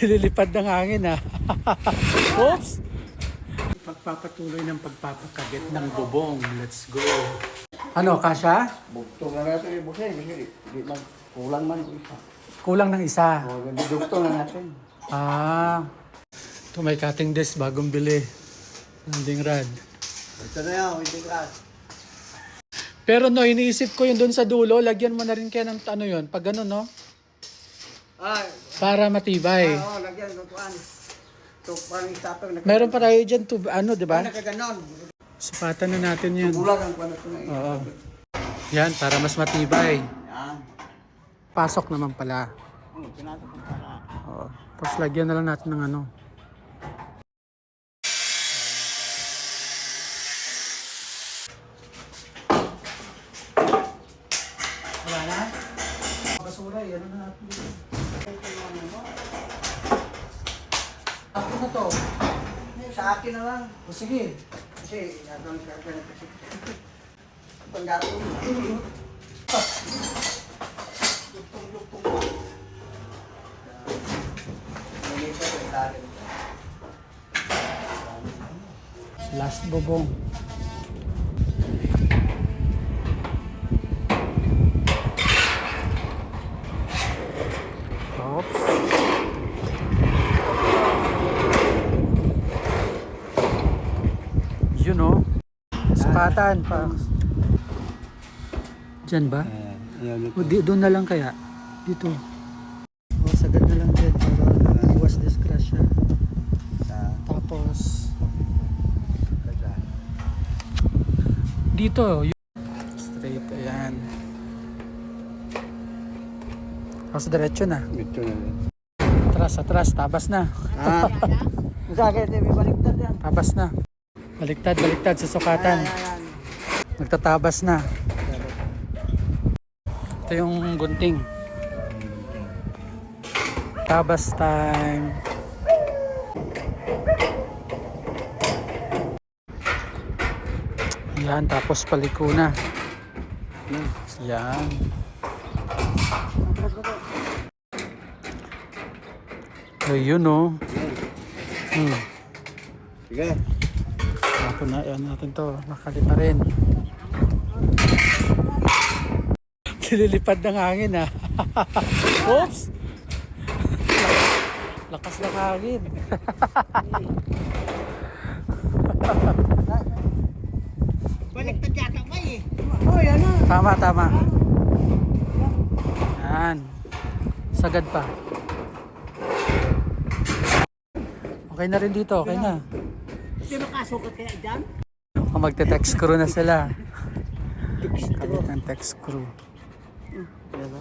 Lilipad ng hangin ha. Oops! Pagpapatuloy ng pagpapakabit ng bubong. Let's go. Ano, kasha? Bugtong na natin yung busay. Kasi di man, kulang man yung isa. Kulang ng isa. O, bugtong na natin. Ah. Ito may cutting disc, bagong bili. Landing rod. Ito na yan, hindi ka. Pero no, iniisip ko yun doon sa dulo, lagyan mo na rin kaya ng ano yun, pag gano'n no? Ay, Para matibay. oo, lagyan ng kuan. Ito, parang isapang Meron pa tayo dyan, ano, di ba? Nakaganon. Supatan na natin yun. Kulang ang kuan ito na yun. Oo. Yan, para mas matibay. Yan. Pasok naman pala. Pinasok ko para. Oo. Tapos lagyan na lang natin ng ano. Wala na? Basura, yan na natin. Ako na to. Sa akin na lang. O sige. Kasi, nagawin ka na kasi. Panggatong. Lutong-lutong. Nalita ko ilalim. Last bubong. Oops. Yun o. Sukatan pa. Diyan ba? O doon na lang kaya? Dito. O sagad na lang dyan para iwas disgrasya. Tapos dito. Straight. Ayan. Tapos diretso na. Ito na rin. Atras. Tabas na. Ah. Sa akin, may baliktad yan. Tabas na. Baliktad sa sukatan. Ayan. Nagtatabas na. Ito yung gunting. Tabas time. Yan, tapos paliko na. Yan. Ayun o. Sige. Ako na, yan natin to. Nakali pa rin. Lilipad ng hangin ha. Oops! Lakas ng hangin. Baliktad yata ba eh? Oh, yan na. Tama. Yan. Sagad pa. Okay na rin dito, okay na. Sino kasukat kaya dyan? Magte-text screw na sila. Kabit ng text screw. Diba?